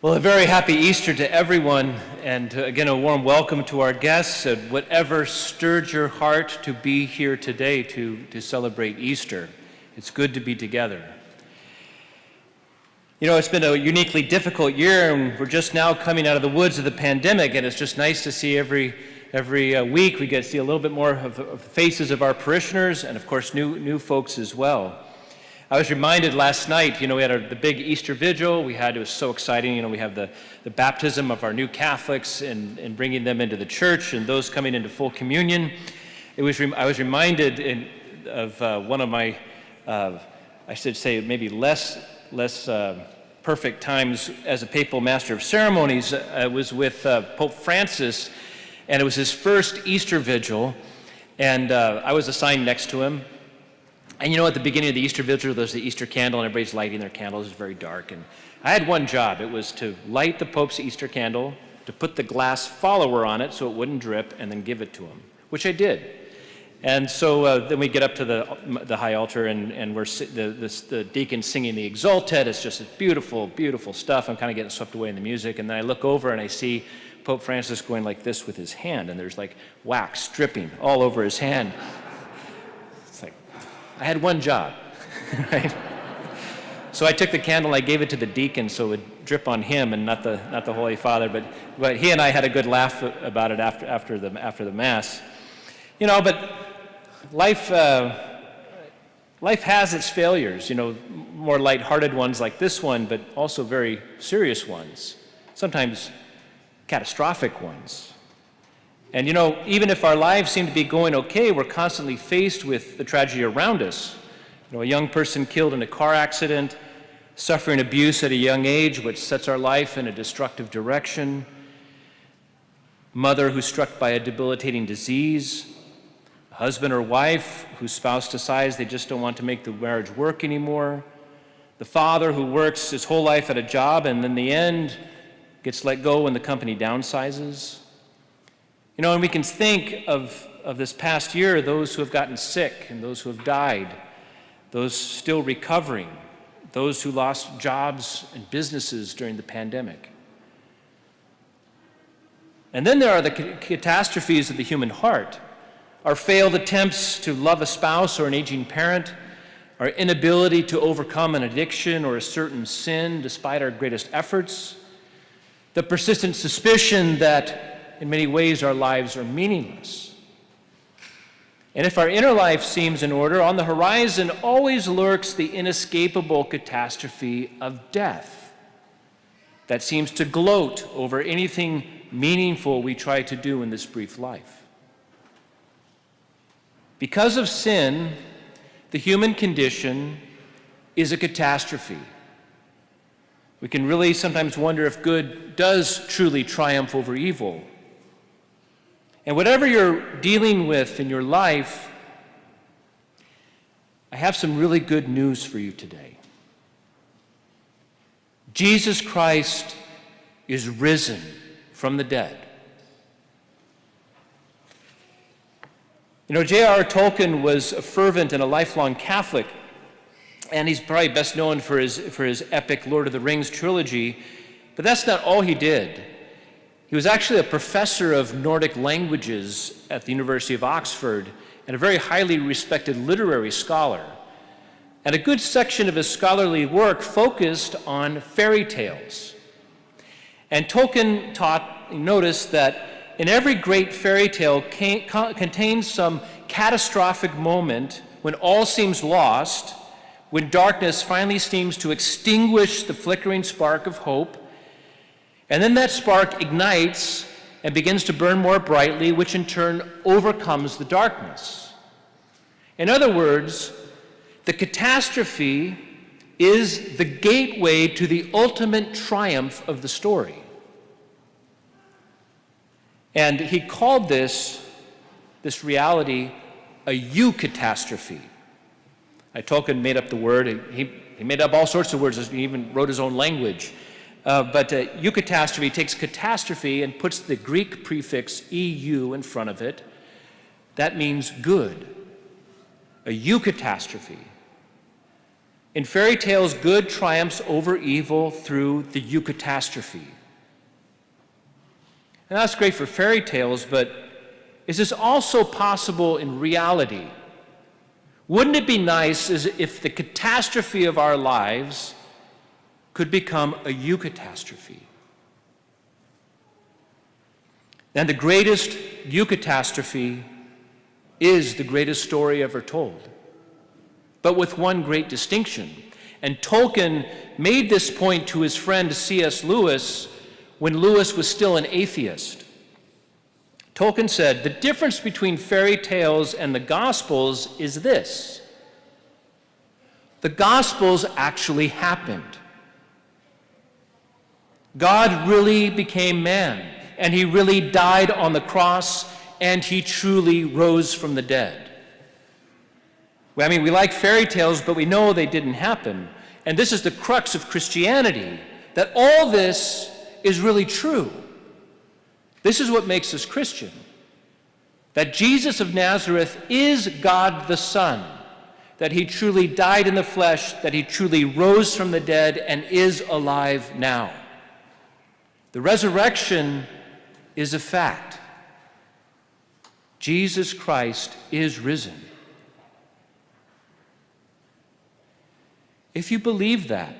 Well, a very happy Easter to everyone, and again, a warm welcome to our guests, and whatever stirred your heart to be here today to celebrate Easter. It's good to be together. You know, it's been a uniquely difficult year, and we're just now coming out of the woods of the pandemic, and it's just nice to see every week we get to see a little bit more of the faces of our parishioners, and of course, new folks as well. I was reminded last night, we had the big Easter vigil. It was so exciting. We have the baptism of our new Catholics and bringing them into the church and those coming into full communion. I was reminded of one of my, I should say, maybe less perfect times as a papal master of ceremonies. I was with Pope Francis, and it was his first Easter vigil, and I was assigned next to him. And at the beginning of the Easter vigil, there's the Easter candle, and everybody's lighting their candles. It's very dark. And I had one job. It was to light the Pope's Easter candle, to put the glass follower on it so it wouldn't drip, and then give it to him, which I did. And so then we get up to the high altar, and we're the deacon singing the Exultet. It's just beautiful, beautiful stuff. I'm kind of getting swept away in the music. And then I look over, and I see Pope Francis going like this with his hand, and there's like wax dripping all over his hand. I had one job, right? So I took the candle and I gave it to the deacon so it would drip on him and not the Holy Father. But he and I had a good laugh about it after the Mass. But life has its failures. More lighthearted ones like this one, but also very serious ones. Sometimes catastrophic ones. And even if our lives seem to be going okay, we're constantly faced with the tragedy around us. A young person killed in a car accident, suffering abuse at a young age, which sets our life in a destructive direction. Mother who's struck by a debilitating disease. A husband or wife whose spouse decides they just don't want to make the marriage work anymore. The father who works his whole life at a job and in the end gets let go when the company downsizes. And we can think of this past year, those who have gotten sick and those who have died, those still recovering, those who lost jobs and businesses during the pandemic. And then there are the catastrophes of the human heart, our failed attempts to love a spouse or an aging parent, our inability to overcome an addiction or a certain sin despite our greatest efforts, the persistent suspicion that in many ways, our lives are meaningless. And if our inner life seems in order, on the horizon always lurks the inescapable catastrophe of death that seems to gloat over anything meaningful we try to do in this brief life. Because of sin, the human condition is a catastrophe. We can really sometimes wonder if good does truly triumph over evil. And whatever you're dealing with in your life, I have some really good news for you today. Jesus Christ is risen from the dead. J.R.R. Tolkien was a fervent and a lifelong Catholic, and he's probably best known for his epic Lord of the Rings trilogy, but that's not all he did. He was actually a professor of Nordic languages at the University of Oxford and a very highly respected literary scholar. And a good section of his scholarly work focused on fairy tales. And Tolkien noticed that in every great fairy tale contains some catastrophic moment when all seems lost, when darkness finally seems to extinguish the flickering spark of hope. And then that spark ignites and begins to burn more brightly, which in turn overcomes the darkness. In other words, the catastrophe is the gateway to the ultimate triumph of the story. And he called this reality a eucatastrophe. Tolkien made up the word. He made up all sorts of words. He even wrote his own language. But eucatastrophe takes catastrophe and puts the Greek prefix EU in front of it. That means good. A eucatastrophe. In fairy tales, good triumphs over evil through the eucatastrophe. And that's great for fairy tales, but is this also possible in reality? Wouldn't it be nice if the catastrophe of our lives could become a eucatastrophe? And the greatest eucatastrophe is the greatest story ever told, but with one great distinction. And Tolkien made this point to his friend C.S. Lewis when Lewis was still an atheist. Tolkien said, "The difference between fairy tales and the Gospels is this. The Gospels actually happened. God really became man, and he really died on the cross, and he truly rose from the dead." I mean, we like fairy tales, but we know they didn't happen. And this is the crux of Christianity, that all this is really true. This is what makes us Christian, that Jesus of Nazareth is God the Son, that he truly died in the flesh, that he truly rose from the dead and is alive now. The resurrection is a fact. Jesus Christ is risen. If you believe that,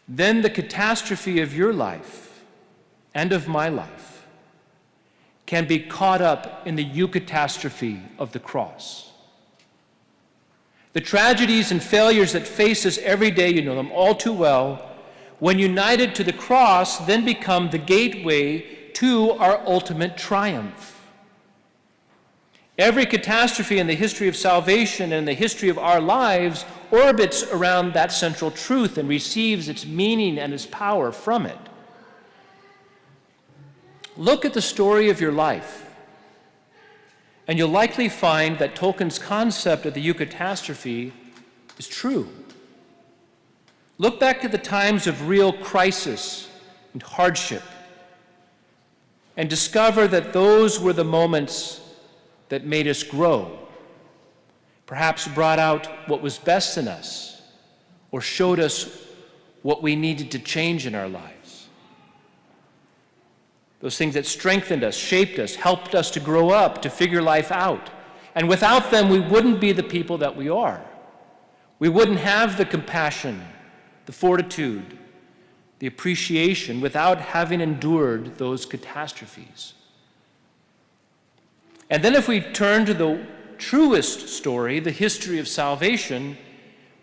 then the catastrophe of your life and of my life can be caught up in the eucatastrophe of the cross. The tragedies and failures that face us every day, you know them all too well, when united to the cross, then become the gateway to our ultimate triumph. Every catastrophe in the history of salvation and the history of our lives orbits around that central truth and receives its meaning and its power from it. Look at the story of your life, and you'll likely find that Tolkien's concept of the eucatastrophe is true. Look back at the times of real crisis and hardship, and discover that those were the moments that made us grow, perhaps brought out what was best in us, or showed us what we needed to change in our lives. Those things that strengthened us, shaped us, helped us to grow up, to figure life out. And without them, we wouldn't be the people that we are. We wouldn't have the compassion, the fortitude, the appreciation without having endured those catastrophes. And then if we turn to the truest story, the history of salvation,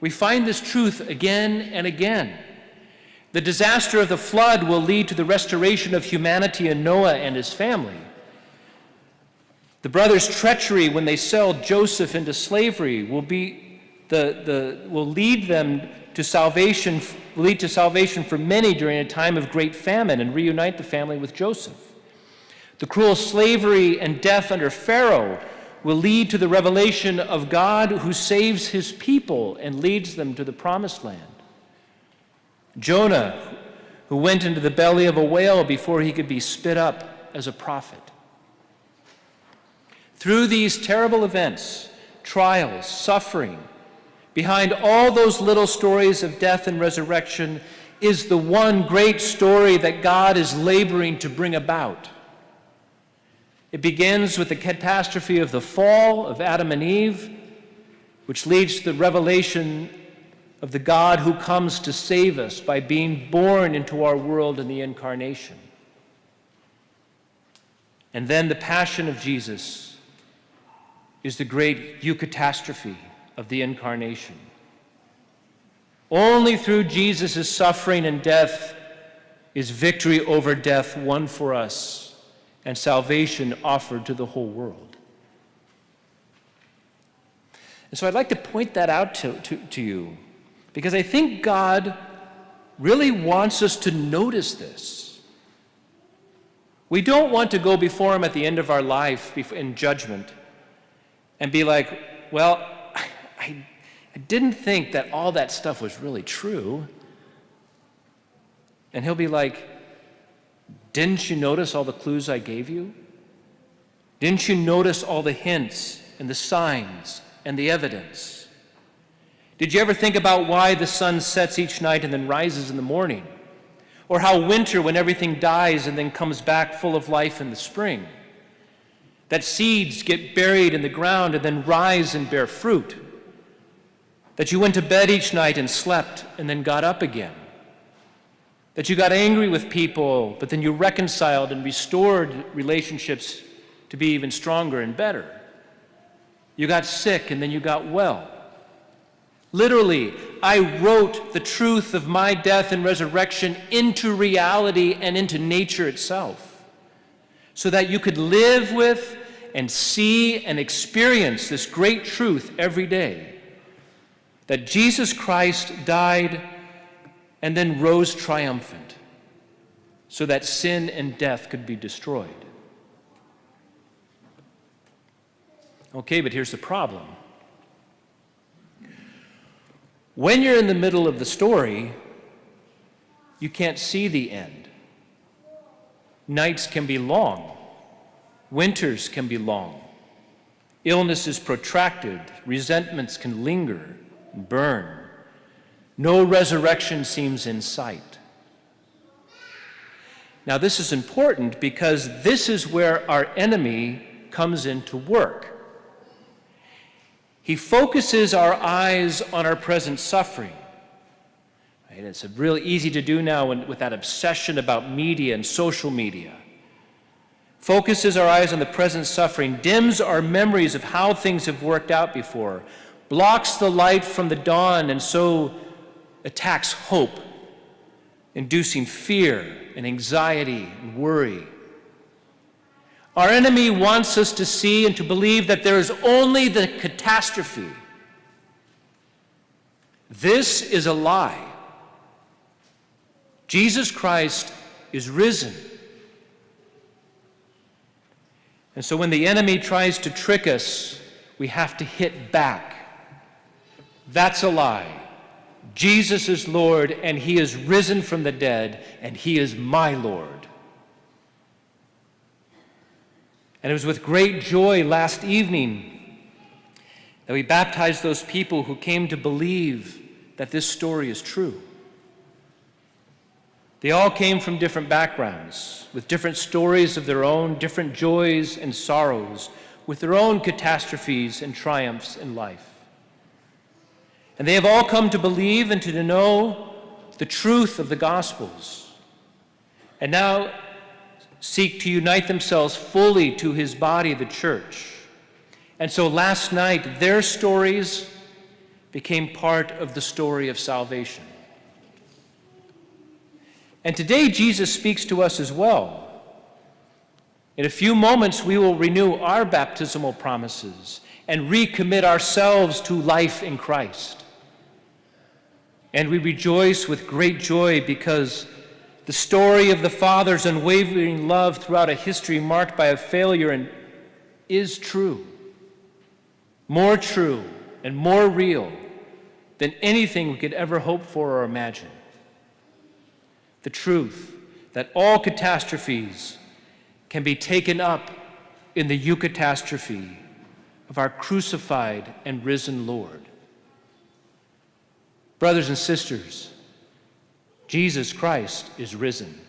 we find this truth again and again. The disaster of the flood will lead to the restoration of humanity in Noah and his family. The brothers' treachery when they sell Joseph into slavery will lead them to salvation, lead to salvation for many during a time of great famine and reunite the family with Joseph. The cruel slavery and death under Pharaoh will lead to the revelation of God who saves his people and leads them to the promised land. Jonah, who went into the belly of a whale before he could be spit up as a prophet. Through these terrible events, trials, suffering, behind all those little stories of death and resurrection is the one great story that God is laboring to bring about. It begins with the catastrophe of the fall of Adam and Eve, which leads to the revelation of the God who comes to save us by being born into our world in the incarnation. And then the passion of Jesus is the great eucatastrophe of the incarnation. Only through Jesus' suffering and death is victory over death won for us and salvation offered to the whole world. And so I'd like to point that out to you, because I think God really wants us to notice this. We don't want to go before him at the end of our life in judgment and be like, well, I didn't think that all that stuff was really true. And he'll be like, didn't you notice all the clues I gave you? Didn't you notice all the hints and the signs and the evidence? Did you ever think about why the sun sets each night and then rises in the morning? Or how winter, when everything dies and then comes back full of life in the spring? That seeds get buried in the ground and then rise and bear fruit? That you went to bed each night and slept and then got up again? That you got angry with people, but then you reconciled and restored relationships to be even stronger and better? You got sick and then you got well. Literally, I wrote the truth of my death and resurrection into reality and into nature itself, so that you could live with and see and experience this great truth every day, that Jesus Christ died and then rose triumphant, so that sin and death could be destroyed. Okay, but here's the problem. When you're in the middle of the story, you can't see the end. Nights can be long. Winters can be long. Illness is protracted. Resentments can linger and burn. No resurrection seems in sight. Now, this is important because this is where our enemy comes into work. He focuses our eyes on our present suffering. Right? It's really easy to do now with that obsession about media and social media. Focuses our eyes on the present suffering, dims our memories of how things have worked out before, blocks the light from the dawn, and so attacks hope, inducing fear and anxiety and worry. Our enemy wants us to see and to believe that there is only the catastrophe. This is a lie. Jesus Christ is risen. And so when the enemy tries to trick us, we have to hit back. That's a lie. Jesus is Lord, and he is risen from the dead, and he is my Lord. And it was with great joy last evening that we baptized those people who came to believe that this story is true. They all came from different backgrounds, with different stories of their own, different joys and sorrows, with their own catastrophes and triumphs in life. And they have all come to believe and to know the truth of the Gospels, and now seek to unite themselves fully to his body, the church. And so last night, their stories became part of the story of salvation. And today, Jesus speaks to us as well. In a few moments, we will renew our baptismal promises and recommit ourselves to life in Christ. And we rejoice with great joy because the story of the Father's unwavering love throughout a history marked by a failure is true, more true and more real than anything we could ever hope for or imagine. The truth that all catastrophes can be taken up in the eucatastrophe of our crucified and risen Lord. Brothers and sisters, Jesus Christ is risen.